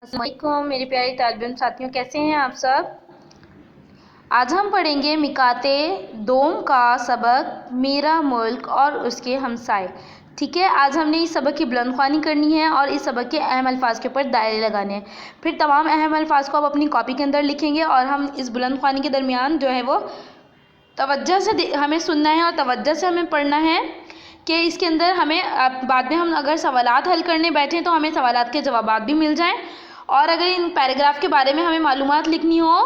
السلام علیکم میرے پیارے طالب علم ساتھیوں، کیسے ہیں آپ سب؟ آج ہم پڑھیں گے مکاتے دوم کا سبق میرا ملک اور اس کے ہمسائے۔ ٹھیک ہے، آج ہم نے اس سبق کی بلند خوانی کرنی ہے اور اس سبق کے اہم الفاظ کے اوپر دائرے لگانے ہیں۔ پھر تمام اہم الفاظ کو آپ اپنی کاپی کے اندر لکھیں گے اور ہم اس بلند خوانی کے درمیان جو ہے وہ توجہ سے ہمیں سننا ہے اور توجہ سے ہمیں پڑھنا ہے کہ اس کے اندر ہمیں بعد میں ہم اگر سوالات حل کرنے بیٹھیں تو ہمیں سوالات کے جوابات بھی مل جائیں، اور اگر ان پیراگراف کے بارے میں ہمیں معلومات لکھنی ہو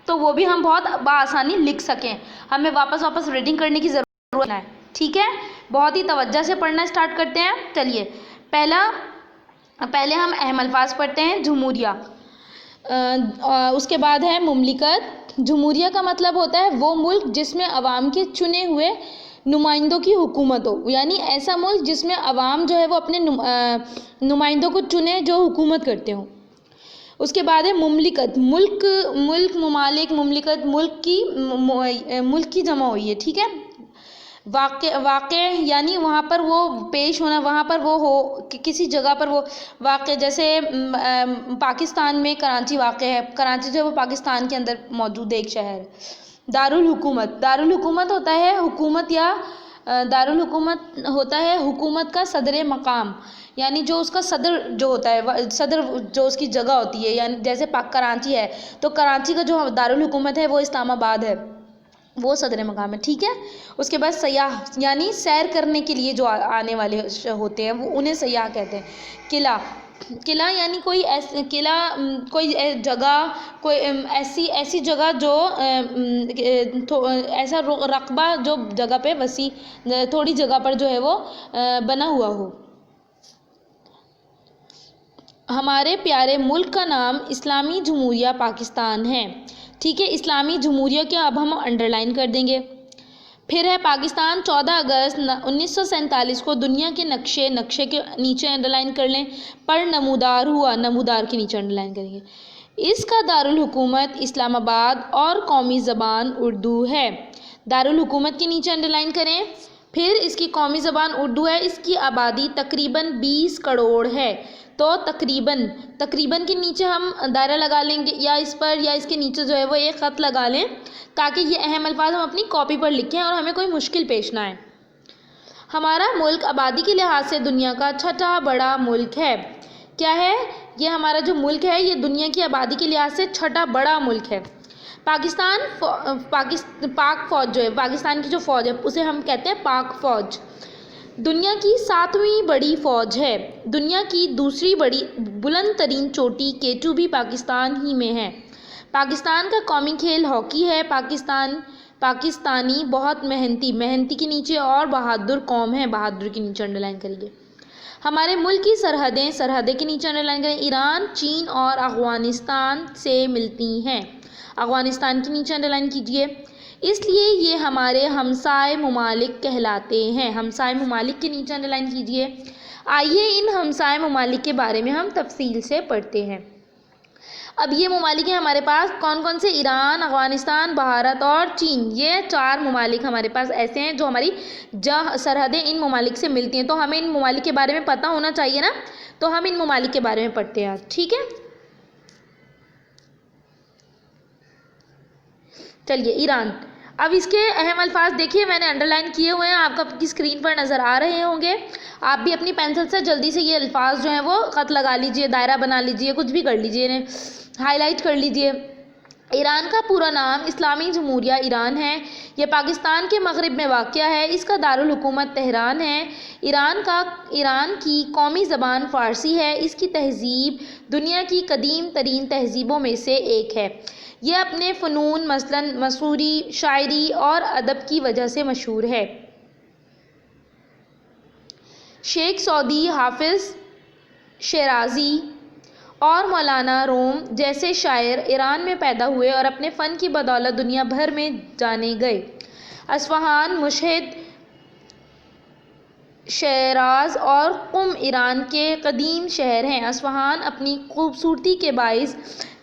تو وہ بھی ہم بہت بآسانی لکھ سکیں، ہمیں واپس ریڈنگ کرنے کی ضرورت نہیں ہے۔ ٹھیک ہے، بہت ہی توجہ سے پڑھنا سٹارٹ کرتے ہیں۔ چلیے، پہلے ہم اہم الفاظ پڑھتے ہیں۔ جمہوریہ، اس کے بعد ہے مملکت۔ جمہوریہ کا مطلب ہوتا ہے وہ ملک جس میں عوام کے چنے ہوئے نمائندوں کی حکومت ہو، یعنی ایسا ملک جس میں عوام جو ہے وہ اپنے نمائندوں کو چنے جو حکومت کرتے ہوں۔ اس کے بعد ہے مملکت۔ ملک ممالک، مملکت ملک کی جمع ہوئی ہے۔ ٹھیک ہے، واقع یعنی وہاں پر وہ پیش ہونا، وہاں پر وہ ہو کسی جگہ پر وہ واقع، جیسے پاکستان میں کراچی واقع ہے، کراچی جو ہے وہ پاکستان کے اندر موجود ہے ایک شہر ہے۔ دارالحکومت، دارالحکومت ہوتا ہے حکومت یا دارالحکومت ہوتا ہے حکومت کا صدر مقام، یعنی جو اس کا صدر جو ہوتا ہے، صدر جو اس کی جگہ ہوتی ہے، یعنی جیسے کراچی ہے تو کراچی کا جو دارالحکومت ہے وہ اسلام آباد ہے، وہ صدر مقام ہے۔ ٹھیک ہے، اس کے بعد سیاح، یعنی سیر کرنے کے لیے جو آنے والے ہوتے ہیں وہ انہیں سیاح کہتے ہیں۔ قلعہ یعنی کوئی جگہ، کوئی ایسی جگہ جو ایسا رقبہ جو جگہ پہ وسیع تھوڑی جگہ پر جو ہے وہ بنا ہوا ہو۔ ہمارے پیارے ملک کا نام اسلامی جمہوریہ پاکستان ہے۔ ٹھیک ہے، اسلامی جمہوریہ کے اب ہم انڈر لائن کر دیں گے۔ پھر ہے پاکستان 14 اگست 1947 کو دنیا کے نقشے کے نیچے انڈر لائن کر لیں، پر نمودار ہوا، نمودار کے نیچے انڈر لائن کریں گے۔ اس کا دارالحکومت اسلام آباد اور قومی زبان اردو ہے، دارالحکومت کے نیچے انڈر لائن کریں۔ پھر اس کی قومی زبان اردو ہے، اس کی آبادی تقریباً 20 کروڑ ہے، تو تقریباً کے نیچے ہم دائرہ لگا لیں گے، یا اس پر یا اس کے نیچے جو ہے وہ ایک خط لگا لیں تاکہ یہ اہم الفاظ ہم اپنی کاپی پر لکھیں اور ہمیں کوئی مشکل پیش نہ آئے۔ ہمارا ملک آبادی کے لحاظ سے دنیا کا چھٹا بڑا ملک ہے۔ کیا ہے یہ؟ ہمارا جو ملک ہے یہ دنیا کی آبادی کے لحاظ سے چھٹا بڑا ملک ہے۔ پاک فوج جو ہے، پاکستان کی جو فوج ہے اسے ہم کہتے ہیں پاک فوج، دنیا کی 7ویں بڑی فوج ہے۔ دنیا کی دوسری بلند ترین چوٹی K2 بھی پاکستان ہی میں ہے۔ پاکستان کا قومی کھیل ہاکی ہے۔ پاکستانی بہت محنتی کے نیچے اور بہادر قوم ہے، بہادر کے نیچے انڈر لائن کریے۔ ہمارے ملک کی سرحدیں کے نیچے انڈر لائن کریں، ایران، چین اور افغانستان سے ملتی ہیں، افغانستان کے نیچے انڈر لائن کیجیے، اس لیے یہ ہمارے ہمسائے ممالک کہلاتے ہیں، ہمسائے ممالک کے نیچے انڈر لائن کیجیے۔ آئیے ان ہمسائے ممالک کے بارے میں ہم تفصیل سے پڑھتے ہیں۔ اب یہ ممالک ہیں ہمارے پاس، کون کون سے؟ ایران، افغانستان، بھارت اور چین، یہ 4 ممالک ہمارے پاس ایسے ہیں جو ہماری سرحدیں ان ممالک سے ملتی ہیں، تو ہمیں ان ممالک کے بارے میں پتہ ہونا چاہیے نا، تو ہم ان ممالک کے بارے میں پڑھتے ہیں۔ ٹھیک ہے، چلیے ایران۔ اب اس کے اہم الفاظ دیکھیے، میں نے انڈر لائن کیے ہوئے ہیں، آپ کو اپنی اسکرین پر نظر آ رہے ہوں گے۔ آپ بھی اپنی پینسل سے جلدی سے یہ الفاظ جو ہیں وہ خط لگا لیجئے، دائرہ بنا لیجئے، کچھ بھی کر لیجئے، انہیں ہائی لائٹ کر لیجئے۔ ایران کا پورا نام اسلامی جمہوریہ ایران ہے، یہ پاکستان کے مغرب میں واقع ہے، اس کا دارالحکومت تہران ہے۔ ایران کی قومی زبان فارسی ہے، اس کی تہذیب دنیا کی قدیم ترین تہذیبوں میں سے ایک ہے، یہ اپنے فنون مثلاً مصوری، شاعری اور ادب کی وجہ سے مشہور ہے۔ شیخ سعدی، حافظ شیرازی اور مولانا روم جیسے شاعر ایران میں پیدا ہوئے اور اپنے فن کی بدولت دنیا بھر میں جانے گئے۔ اصفہان، مشہد، شیراز اور قم ایران کے قدیم شہر ہیں۔ اصفہان اپنی خوبصورتی کے باعث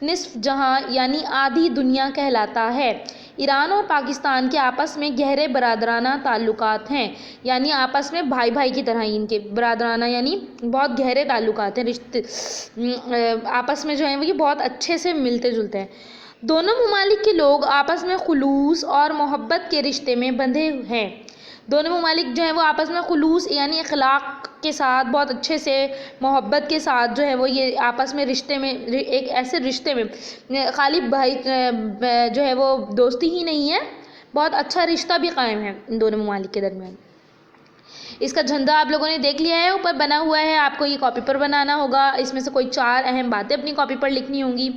نصف جہاں یعنی آدھی دنیا کہلاتا ہے۔ ایران اور پاکستان کے آپس میں گہرے برادرانہ تعلقات ہیں، یعنی آپس میں بھائی بھائی کی طرح ان کے برادرانہ یعنی بہت گہرے تعلقات ہیں، رشتے آپس میں جو ہیں وہ یہ بہت اچھے سے ملتے جلتے ہیں۔ دونوں ممالک کے لوگ آپس میں خلوص اور محبت کے رشتے میں بندھے ہیں۔ دونوں ممالک جو ہیں وہ آپس میں خلوص یعنی اخلاق کے ساتھ بہت اچھے سے محبت کے ساتھ جو ہے وہ یہ آپس میں رشتے میں ایک ایسے رشتے میں خالی بھائی جو ہے وہ دوستی ہی نہیں ہے، بہت اچھا رشتہ بھی قائم ہے ان دونوں ممالک کے درمیان۔ اس کا جھنڈا آپ لوگوں نے دیکھ لیا ہے، اوپر بنا ہوا ہے، آپ کو یہ کاپی پر بنانا ہوگا، اس میں سے کوئی 4 اہم باتیں اپنی کاپی پر لکھنی ہوں گی۔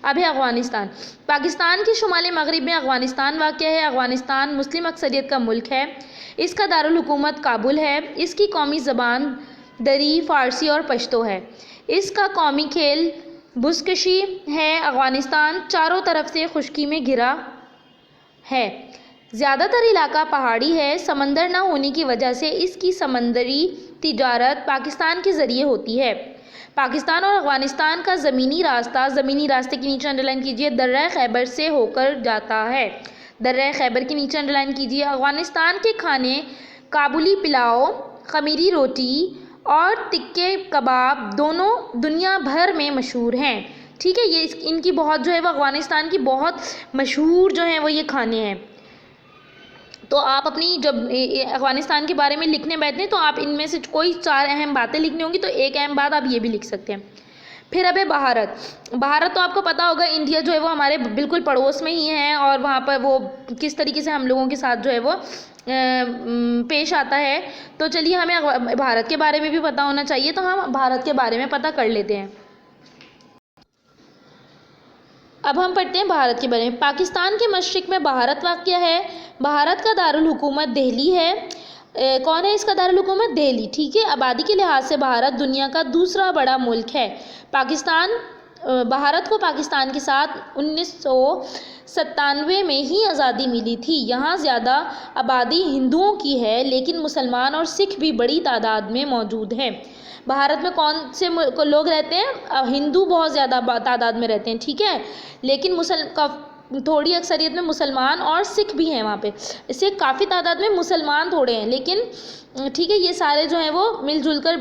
اب ہے افغانستان۔ پاکستان کے شمال مغرب میں افغانستان واقع ہے۔ افغانستان مسلم اکثریت کا ملک ہے۔ اس کا دارالحکومت کابل ہے۔ اس کی قومی زبان دری، فارسی اور پشتو ہے۔ اس کا قومی کھیل بزکشی ہے۔ افغانستان چاروں طرف سے خشکی میں گھرا ہے۔ زیادہ تر علاقہ پہاڑی ہے۔ سمندر نہ ہونے کی وجہ سے اس کی سمندری تجارت پاکستان کے ذریعے ہوتی ہے۔ پاکستان اور افغانستان کا زمینی راستے کے نیچے انڈرلائن کیجیے، درہ خیبر سے ہو کر جاتا ہے۔ درہ خیبر کے نیچے انڈرلائن کیجیے۔ افغانستان کے کھانے کابلی پلاؤ، خمیری روٹی اور ٹکے کباب دونوں دنیا بھر میں مشہور ہیں۔ ٹھیک ہے، یہ ان کی بہت جو ہے وہ افغانستان کی بہت مشہور جو ہیں وہ یہ کھانے ہیں۔ تو آپ اپنی جب افغانستان کے بارے میں لکھنے بیٹھتے ہیں تو آپ ان میں سے کوئی 4 اہم باتیں لکھنی ہوں گی، تو ایک اہم بات آپ یہ بھی لکھ سکتے ہیں۔ پھر اب ہے بھارت۔ بھارت تو آپ کو پتہ ہوگا انڈیا جو ہے وہ ہمارے بالکل پڑوس میں ہی ہے، اور وہاں پر وہ کس طریقے سے ہم لوگوں کے ساتھ جو ہے وہ پیش آتا ہے۔ تو چلیے ہمیں بھارت کے بارے میں بھی پتہ ہونا چاہیے، تو ہم بھارت کے بارے میں پتہ کر لیتے ہیں۔ اب ہم پڑھتے ہیں بھارت کے بارے میں۔ پاکستان کے مشرق میں بھارت واقع ہے۔ بھارت کا دارالحکومت دہلی ہے۔ کون ہے اس کا دارالحکومت؟ دہلی۔ ٹھیک ہے، آبادی کے لحاظ سے بھارت دنیا کا دوسرا بڑا ملک ہے۔ بھارت کو پاکستان کے ساتھ 1997 میں ہی آزادی ملی تھی۔ یہاں زیادہ آبادی ہندوؤں کی ہے، لیکن مسلمان اور سکھ بھی بڑی تعداد میں موجود ہیں۔ بھارت میں کون سے لوگ رہتے ہیں؟ ہندو بہت زیادہ تعداد میں رہتے ہیں، ٹھیک ہے، لیکن تھوڑی اکثریت میں مسلمان اور سکھ بھی ہیں وہاں پہ۔ اس سے کافی تعداد میں مسلمان تھوڑے ہیں، لیکن ٹھیک ہے، یہ سارے جو ہیں وہ مل جل کر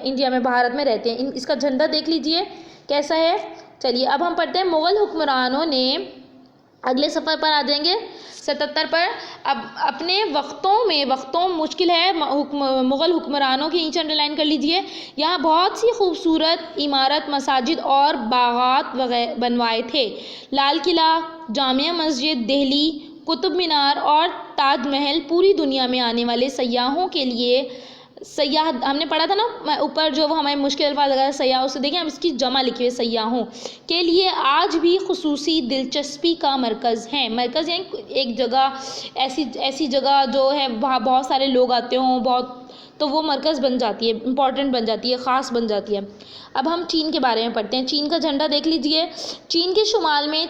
انڈیا میں بھارت میں رہتے ہیں۔ اس کا جھنڈا دیکھ لیجئے کیسا ہے۔ چلیے اب ہم پڑھتے ہیں مغل حکمرانوں نے، اگلے صفحے پر آ جائیں گے 77 پر۔ اب اپنے وقتوں مشکل ہے، مغل حکمرانوں کے نیچے انڈرلائن کر لیجئے۔ یہاں بہت سی خوبصورت عمارت، مساجد اور باغات بنوائے تھے۔ لال قلعہ، جامع مسجد دہلی، قطب مینار اور تاج محل پوری دنیا میں آنے والے سیاحوں کے لیے ہم نے پڑھا تھا نا اوپر جو وہ ہمیں مشکل الفاظ لگا سیاحوں سے، دیکھیں ہم اس کی جمع لکھی ہوئی سیاحوں کے لیے آج بھی خصوصی دلچسپی کا مرکز ہیں۔ مرکز یعنی ایک جگہ ایسی جگہ جو ہے وہاں بہت سارے لوگ آتے ہوں، تو وہ مرکز بن جاتی ہے، امپورٹنٹ بن جاتی ہے، خاص بن جاتی ہے۔ اب ہم چین کے بارے میں پڑھتے ہیں۔ چین کا جھنڈا دیکھ لیجئے۔ چین کے شمال میں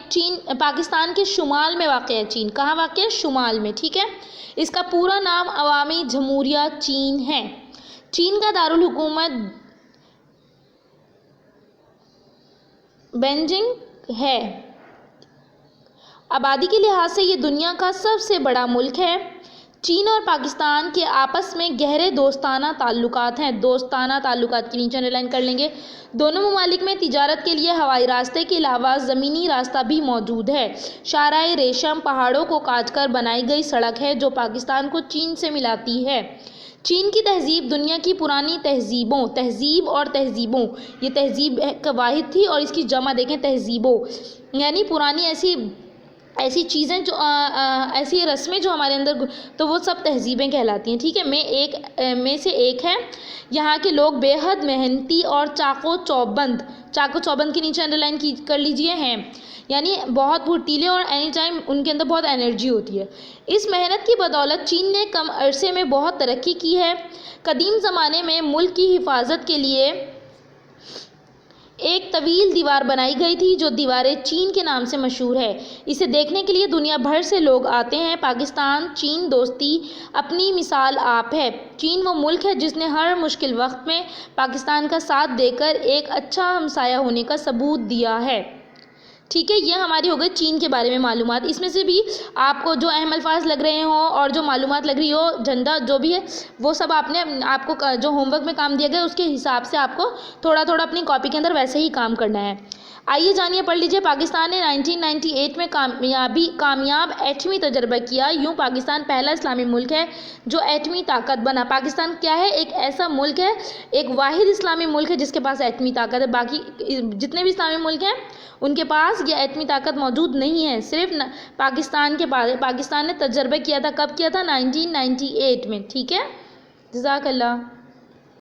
پاکستان کے شمال میں واقع ہے چین۔ کہاں واقع ہے؟ شمال میں، ٹھیک ہے۔ اس کا پورا نام عوامی جمہوریہ چین ہے۔ چین کا دارالحکومت بیجنگ ہے۔ آبادی کے لحاظ سے یہ دنیا کا سب سے بڑا ملک ہے۔ چین اور پاکستان کے آپس میں گہرے دوستانہ تعلقات ہیں۔ دوستانہ تعلقات کے نیچے انڈرلائن کر لیں گے۔ دونوں ممالک میں تجارت کے لیے ہوائی راستے کے علاوہ زمینی راستہ بھی موجود ہے۔ شاہراہ ریشم پہاڑوں کو کاٹ کر بنائی گئی سڑک ہے جو پاکستان کو چین سے ملاتی ہے۔ چین کی تہذیب دنیا کی پرانی تہذیب اور تہذیبوں، یہ تہذیب کا واحد تھی اور اس کی جمع دیکھیں تہذیبوں، یعنی پرانی ایسی چیزیں جو ایسی رسمیں جو ہمارے اندر، تو وہ سب تہذیبیں کہلاتی ہیں، ٹھیک ہے۔ میں سے ایک ہے یہاں کے لوگ بے حد محنتی اور چاقو چوبند کے نیچے انڈرلائن کر لیجئے ہیں، یعنی بہت پھرتیلے اور اینی ٹائم ان کے اندر بہت انرجی ہوتی ہے۔ اس محنت کی بدولت چین نے کم عرصے میں بہت ترقی کی ہے۔ قدیم زمانے میں ملک کی حفاظت کے لیے ایک طویل دیوار بنائی گئی تھی جو دیوار چین کے نام سے مشہور ہے۔ اسے دیکھنے کے لیے دنیا بھر سے لوگ آتے ہیں۔ پاکستان چین دوستی اپنی مثال آپ ہے۔ چین وہ ملک ہے جس نے ہر مشکل وقت میں پاکستان کا ساتھ دے کر ایک اچھا ہمسایہ ہونے کا ثبوت دیا ہے۔ ٹھیک ہے، یہ ہماری ہو گئی چین کے بارے میں معلومات. اس میں سے بھی آپ کو جو اہم الفاظ لگ رہے ہوں اور جو معلومات لگ رہی ہو، جھنڈا جو بھی ہے، وہ سب آپ کو جو ہوم ورک میں کام دیا گیا اس کے حساب سے آپ کو تھوڑا تھوڑا اپنی کاپی کے اندر ویسے ہی کام کرنا ہے. آئیے جانیے، پڑھ لیجیے. پاکستان نے 1998 میں کامیاب ایٹمی تجربہ کیا. یوں پاکستان پہلا اسلامی ملک ہے جو ایٹمی طاقت بنا. پاکستان کیا ہے؟ ایک ایسا ملک ہے، ایک واحد اسلامی ملک ہے جس کے پاس ایٹمی طاقت ہے. باقی جتنے بھی اسلامی ملک ہیں ان کے پاس یہ ایٹمی طاقت موجود نہیں ہے. صرف پاکستان کے پاس. پاکستان نے تجربہ کیا تھا. کب کیا تھا؟ 1998 میں. ٹھیک ہے، جزاک اللہ.